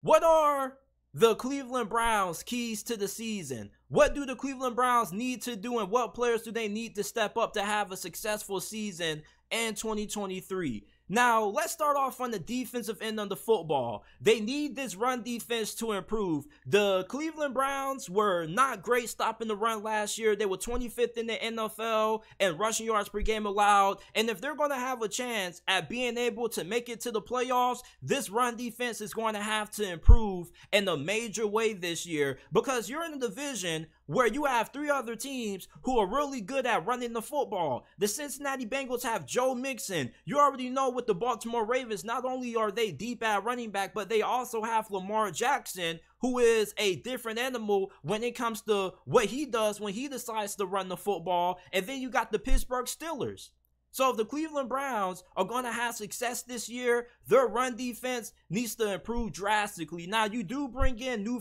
What are the Cleveland Browns' keys to the season? What do the Cleveland Browns need to do, and what players do they need to step up to have a successful season in 2023? Now, let's start off on the defensive end of the football. They need this run defense to improve. The Cleveland Browns were not great stopping the run last year. They were 25th in the NFL in rushing yards per game allowed. And if they're going to have a chance at being able to make it to the playoffs, this run defense is going to have to improve in a major way this year, because you're in a division where you have three other teams who are really good at running the football. The Cincinnati Bengals have Joe Mixon. You already know with the Baltimore Ravens, not only are they deep at running back, but they also have Lamar Jackson, who is a different animal when it comes to what he does when he decides to run the football. And then you got the Pittsburgh Steelers. So if the Cleveland Browns are going to have success this year, their run defense needs to improve drastically. Now, you do bring in new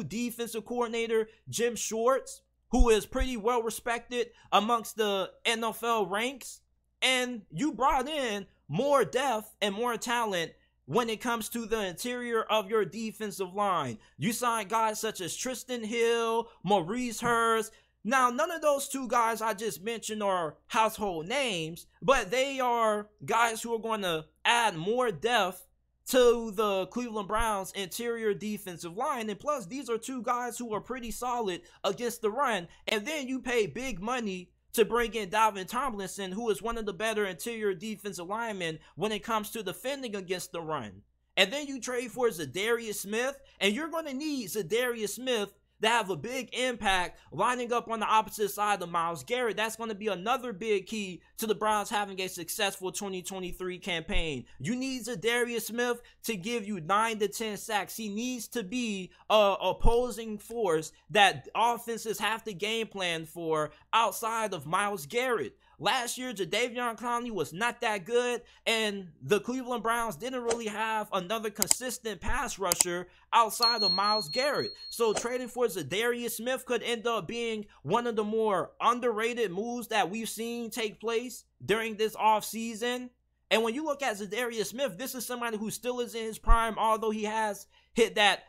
defensive coordinator Jim Schwartz, who is pretty well respected amongst the NFL ranks. And you brought in more depth and more talent when it comes to the interior of your defensive line. You signed guys such as Tristan Hill, Maurice Hurst. Now, none of those two guys I just mentioned are household names, but they are guys who are going to add more depth to the Cleveland Browns interior defensive line. And plus, these are two guys who are pretty solid against the run. And then you pay big money to bring in Dalvin Tomlinson, who is one of the better interior defensive linemen when it comes to defending against the run. And then you trade for Za'Darius Smith, and you're going to need Za'Darius Smith to have a big impact lining up on the opposite side of Myles Garrett. That's going to be another big key to the Browns having a successful 2023 campaign. You need Za'Darius Smith to give you 9 to 10 sacks. He needs to be an opposing force that offenses have to game plan for outside of Myles Garrett. Last year, Jadeveon Clowney was not that good, and the Cleveland Browns didn't really have another consistent pass rusher outside of Myles Garrett. So trading for Za'Darius Smith could end up being one of the more underrated moves that we've seen take place during this offseason. And when you look at Za'Darius Smith, this is somebody who still is in his prime, although he has hit that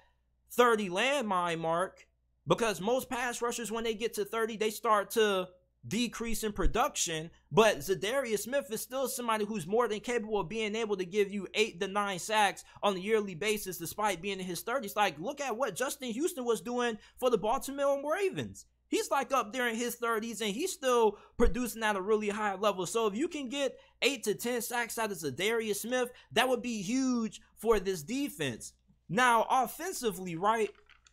30 landmine mark, because most pass rushers, when they get to 30, they start to decrease in production. But Za'Darius Smith is still somebody who's more than capable of being able to give you 8 to 9 sacks on a yearly basis despite being in his 30s. Like, look at what Justin Houston was doing for the Baltimore Ravens. He's like up there in his 30s, and he's still producing at a really high level. So if you can get 8 to 10 sacks out of Za'Darius Smith, that would be huge for this defense. Now, offensively, right,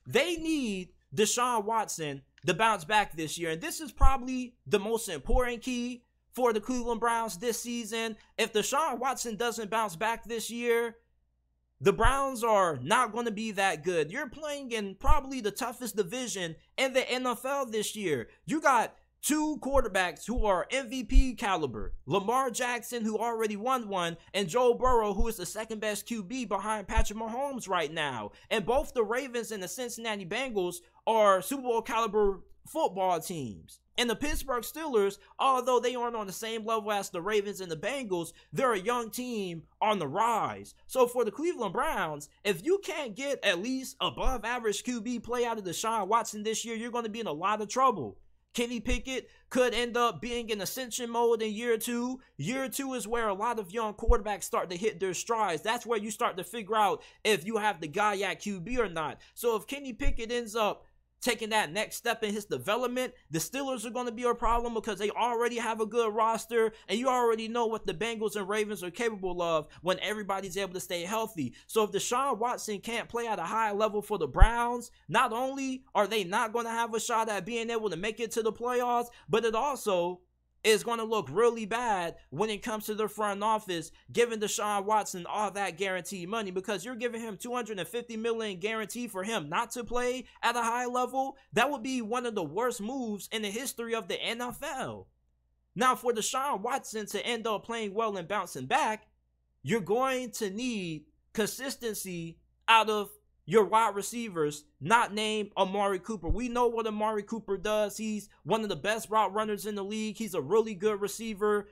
they need Deshaun Watson to bounce back this year. And this is probably the most important key for the Cleveland Browns this season. If Deshaun Watson doesn't bounce back this year, the Browns are not going to be that good. You're playing in probably the toughest division in the NFL this year. You got two quarterbacks who are MVP caliber. Lamar Jackson, who already won one, and Joe Burrow, who is the second best QB behind Patrick Mahomes right now. And both the Ravens and the Cincinnati Bengals are Super Bowl caliber football teams. And the Pittsburgh Steelers, although they aren't on the same level as the Ravens and the Bengals, they're a young team on the rise. So for the Cleveland Browns, if you can't get at least above average QB play out of Deshaun Watson this year, you're going to be in a lot of trouble. Kenny Pickett could end up being in ascension mode in year 2. Year 2 is where a lot of young quarterbacks start to hit their strides. That's where you start to figure out if you have the guy at QB or not. So if Kenny Pickett ends up taking that next step in his development, the Steelers are going to be a problem because they already have a good roster, and you already know what the Bengals and Ravens are capable of when everybody's able to stay healthy. So if Deshaun Watson can't play at a high level for the Browns, not only are they not going to have a shot at being able to make it to the playoffs, but it also is going to look really bad when it comes to the front office, giving Deshaun Watson all that guaranteed money, because you're giving him $250 million guarantee for him not to play at a high level. That would be one of the worst moves in the history of the NFL. Now, for Deshaun Watson to end up playing well and bouncing back, you're going to need consistency out of your wide receivers, not named Amari Cooper. We know what Amari Cooper does. He's one of the best route runners in the league. He's a really good receiver.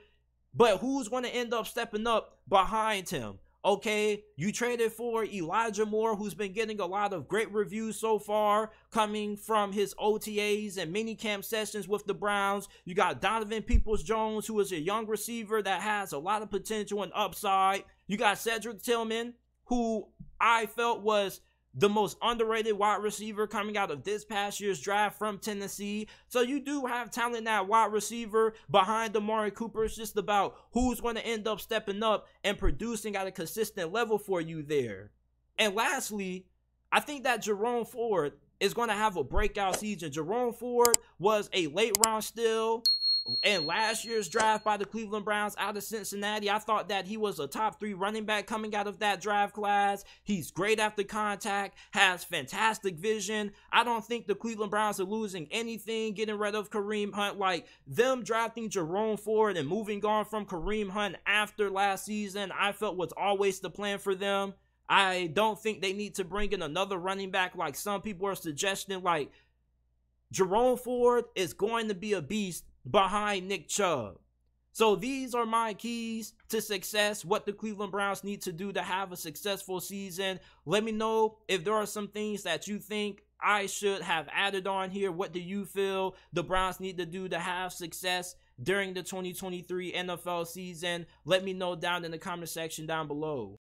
But who's going to end up stepping up behind him? Okay, you traded for Elijah Moore, who's been getting a lot of great reviews so far, coming from his OTAs and minicamp sessions with the Browns. You got Donovan Peoples-Jones, who is a young receiver that has a lot of potential and upside. You got Cedric Tillman, who I felt was the most underrated wide receiver coming out of this past year's draft from Tennessee. So you do have talent at wide receiver behind Amari Cooper. It's just about who's going to end up stepping up and producing at a consistent level for you there. And lastly, I think that Jerome Ford is going to have a breakout season. Jerome Ford was a late round steal in last year's draft by the Cleveland Browns out of Cincinnati. I thought that he was a top 3 running back coming out of that draft class. He's great after contact, has fantastic vision. I don't think the Cleveland Browns are losing anything getting rid of Kareem Hunt. Like, them drafting Jerome Ford and moving on from Kareem Hunt after last season, I felt was always the plan for them. I don't think they need to bring in another running back like some people are suggesting. Like, Jerome Ford is going to be a beast behind Nick Chubb. So these are my keys to success, what the Cleveland Browns need to do to have a successful season. Let me know if there are some things that you think I should have added on here. What do you feel the Browns need to do to have success during the 2023 NFL season? Let me know down in the comment section down below.